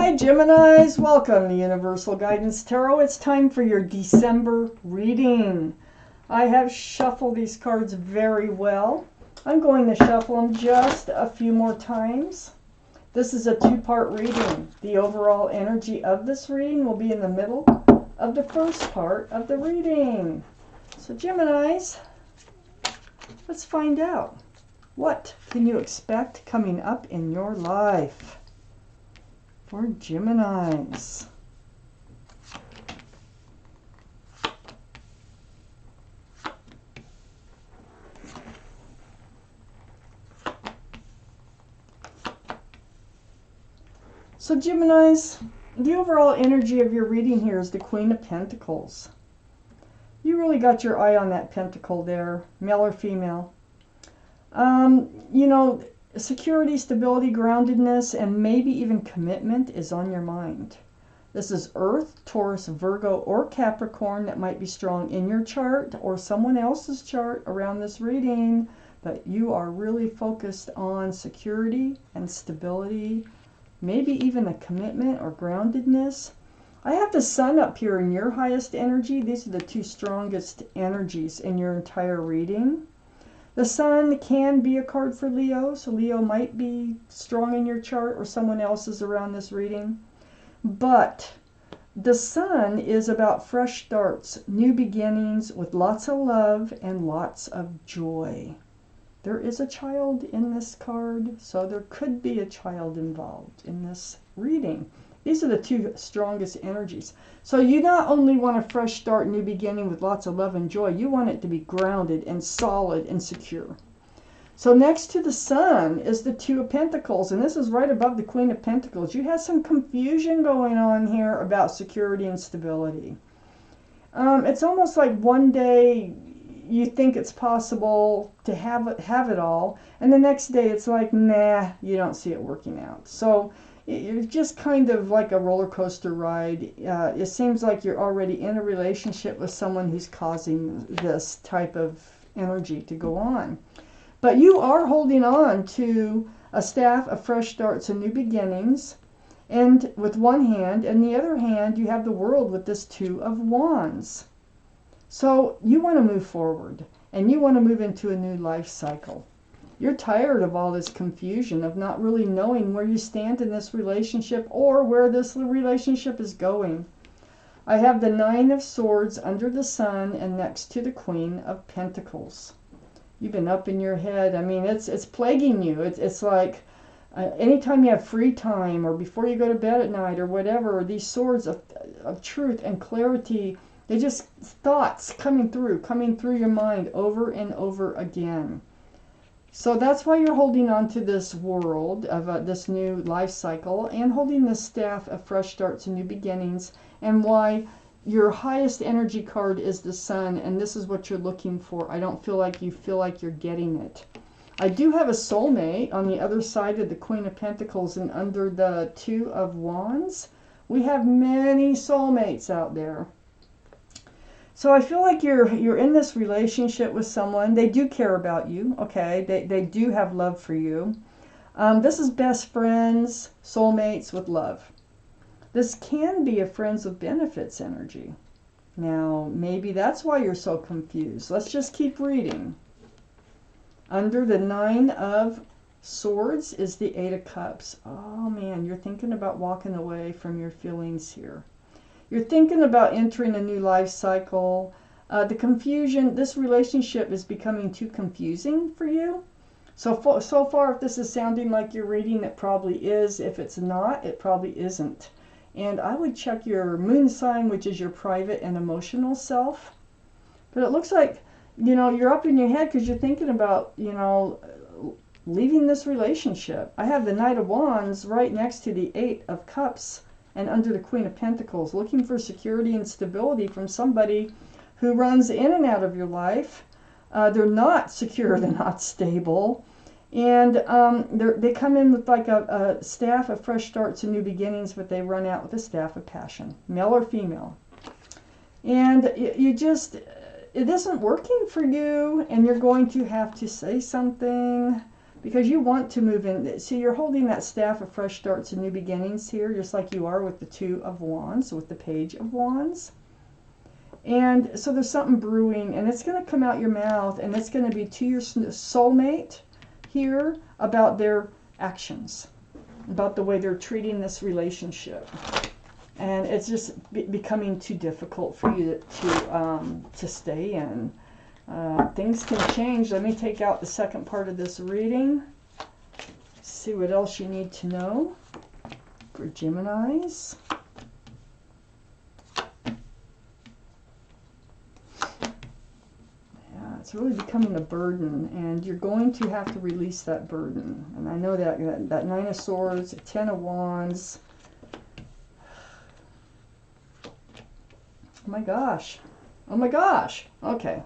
Hi Geminis, welcome to Universal Guidance Tarot. It's time for your December reading. I have shuffled these cards very well. I'm going to shuffle them just a few more times. This is a two-part reading. The overall energy of this reading will be in the middle of the first part of the reading. So Geminis, let's find out. What can you expect coming up in your life? For Geminis. So Geminis, the overall energy of your reading here is the Queen of Pentacles. You really got your eye on that pentacle there, male or female. Security, stability, groundedness, and maybe even commitment is on your mind. This is Earth, Taurus, Virgo, or Capricorn that might be strong in your chart or someone else's chart around this reading, but you are really focused on security and stability, maybe even a commitment or groundedness. I have the Sun up here in your highest energy. These are the two strongest energies in your entire reading. The Sun can be a card for Leo, so Leo might be strong in your chart or someone else's around this reading. But the Sun is about fresh starts, new beginnings with lots of love and lots of joy. There is a child in this card, so there could be a child involved in this reading. These are the two strongest energies. So you not only want a fresh start, new beginning with lots of love and joy, you want it to be grounded and solid and secure. So next to the Sun is the Two of Pentacles, and this is right above the Queen of Pentacles. You have some confusion going on here about security and stability. It's almost like one day you think it's possible to have it all, and the next day it's like, nah, you don't see it working out. So it's just kind of like a roller coaster ride. It seems like you're already in a relationship with someone who's causing this type of energy to go on. But you are holding on to a staff of fresh starts and new beginnings, and with one hand, and the other hand you have the World with this Two of Wands. So you want to move forward, and you want to move into a new life cycle. You're tired of all this confusion, of not really knowing where you stand in this relationship or where this relationship is going. I have the Nine of Swords under the Sun and next to the Queen of Pentacles. You've been up in your head. I mean, it's plaguing you. It's like anytime you have free time or before you go to bed at night or whatever, these swords of truth and clarity, they just thoughts coming through your mind over and over again. So that's why you're holding on to this world of this new life cycle and holding this staff of fresh starts and new beginnings, and why your highest energy card is the Sun, and this is what you're looking for. I don't feel like you're getting it. I do have a soulmate on the other side of the Queen of Pentacles and under the Two of Wands. We have many soulmates out there. So I feel like you're in this relationship with someone. They do care about you, okay? They do have love for you. This is best friends, soulmates with love. This can be a friends with benefits energy. Now, maybe that's why you're so confused. Let's just keep reading. Under the Nine of Swords is the Eight of Cups. Oh man, you're thinking about walking away from your feelings here. You're thinking about entering a new life cycle. The confusion, this relationship is becoming too confusing for you. So far, if this is sounding like you're reading, it probably is. If it's not, it probably isn't. And I would check your moon sign, which is your private and emotional self. But it looks like, you're up in your head because you're thinking about, leaving this relationship. I have the Knight of Wands right next to the Eight of Cups and under the Queen of Pentacles, looking for security and stability from somebody who runs in and out of your life. They're not secure, they're not stable, and they come in with like a staff of fresh starts and new beginnings, but they run out with a staff of passion, male or female. And it isn't working for you, and you're going to have to say something, because you want to move in. See, you're holding that staff of fresh starts and new beginnings here, just like you are with the Two of Wands, with the Page of Wands. And so there's something brewing, and it's going to come out your mouth, and it's going to be to your soulmate here about their actions, about the way they're treating this relationship. And it's just becoming too difficult for you to stay in. Things can change. Let me take out the second part of this reading. See what else you need to know for Geminis. Yeah, it's really becoming a burden, and you're going to have to release that burden. And I know that Nine of Swords, Ten of Wands. Oh my gosh. Oh my gosh. Okay.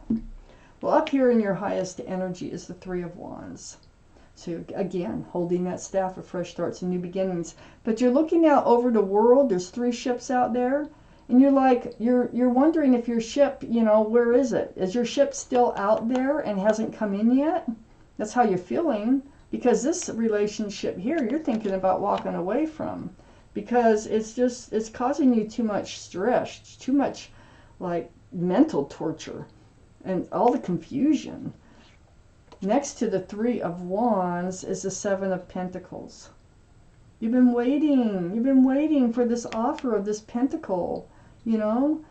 Well, up here in your highest energy is the Three of Wands. So again, holding that staff of fresh starts and new beginnings. But you're looking out over the world. There's 3 ships out there. And you're like, you're wondering if your ship, you know, where is it? Is your ship still out there and hasn't come in yet? That's how you're feeling. Because this relationship here, you're thinking about walking away from. Because it's causing you too much stress, too much like mental torture, and all the confusion. Next to the Three of Wands is the Seven of Pentacles. You've been waiting for this offer of this pentacle, you know.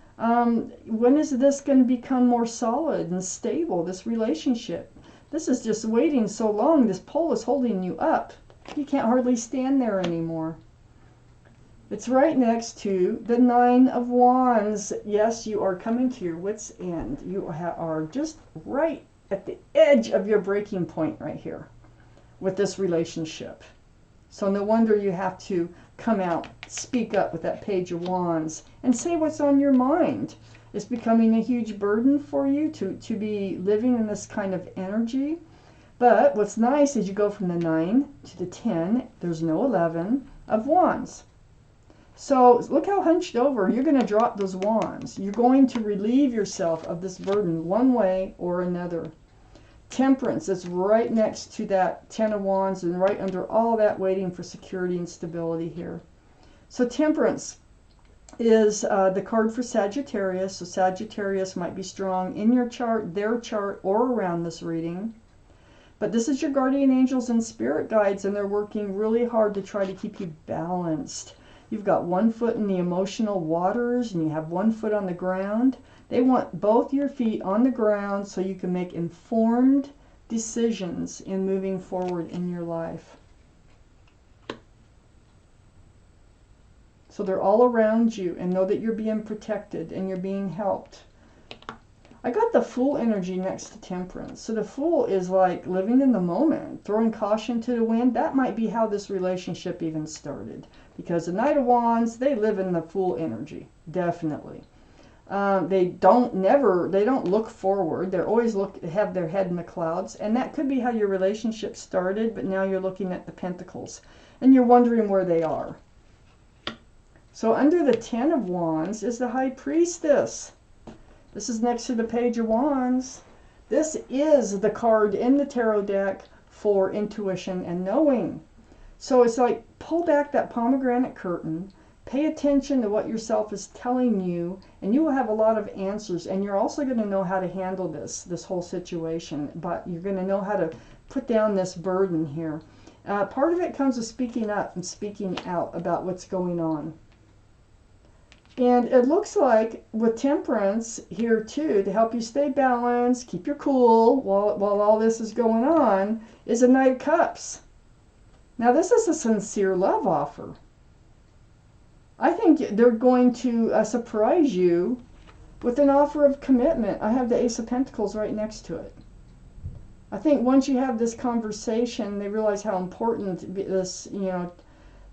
When is this going to become more solid and stable, this relationship? This is just waiting so long. This pole is holding you up. You can't hardly stand there anymore. It's right next to the Nine of Wands. Yes, you are coming to your wit's end. You are just right at the edge of your breaking point right here with this relationship. So no wonder you have to come out, speak up with that Page of Wands, and say what's on your mind. It's becoming a huge burden for you to be living in this kind of energy. But what's nice is you go from the 9 to the 10. There's no 11 of Wands. So look how hunched over. You're going to drop those wands. You're going to relieve yourself of this burden one way or another. Temperance is right next to that Ten of Wands and right under all that, waiting for security and stability here. So Temperance is the card for Sagittarius. So Sagittarius might be strong in your chart, their chart, or around this reading. But this is your guardian angels and spirit guides, and they're working really hard to try to keep you balanced. You've got one foot in the emotional waters and you have one foot on the ground. They want both your feet on the ground so you can make informed decisions in moving forward in your life. So they're all around you, and know that you're being protected and you're being helped. I got the Fool energy next to Temperance. So the Fool is like living in the moment, throwing caution to the wind. That might be how this relationship even started. Because the Knight of Wands, they live in the Fool energy, definitely. They don't look forward. They always have their head in the clouds. And that could be how your relationship started, but now you're looking at the Pentacles. And you're wondering where they are. So under the Ten of Wands is the High Priestess. This is next to the Page of Wands. This is the card in the tarot deck for intuition and knowing. So it's like, pull back that pomegranate curtain, pay attention to what yourself is telling you, and you will have a lot of answers. And you're also going to know how to handle this whole situation, but you're going to know how to put down this burden here. Part of it comes with speaking up and speaking out about what's going on. And it looks like with Temperance here too, to help you stay balanced, keep your cool while all this is going on, is a Knight of Cups. Now this is a sincere love offer. I think they're going to surprise you with an offer of commitment. I have the Ace of Pentacles right next to it. I think once you have this conversation, they realize how important this,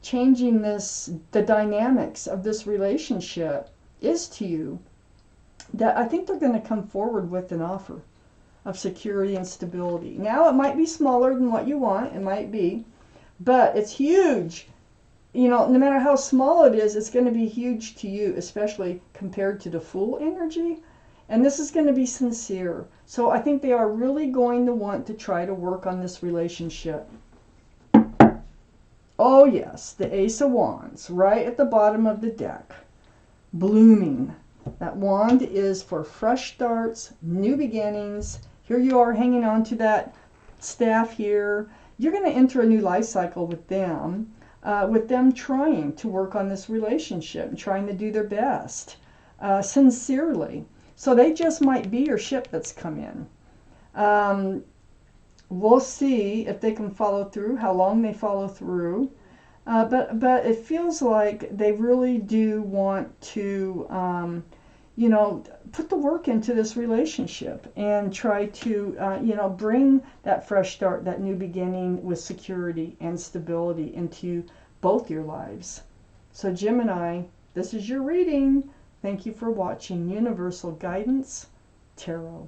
changing the dynamics of this relationship is to you, that I think they're going to come forward with an offer of security and stability. Now it might be smaller than what you want, it might be, but it's huge. No matter how small it is, it's going to be huge to you, especially compared to the Fool energy. And this is going to be sincere. So I think they are really going to want to try to work on this relationship. Oh yes, the Ace of Wands, right at the bottom of the deck. Blooming. That wand is for fresh starts, new beginnings. Here you are hanging on to that staff here. You're going to enter a new life cycle with them trying to work on this relationship and trying to do their best, sincerely. So they just might be your ship that's come in. We'll see if they can follow through, how long they follow through. But it feels like they really do want to, put the work into this relationship and try to, bring that fresh start, that new beginning with security and stability into both your lives. So Gemini, this is your reading. Thank you for watching Universal Guidance Tarot.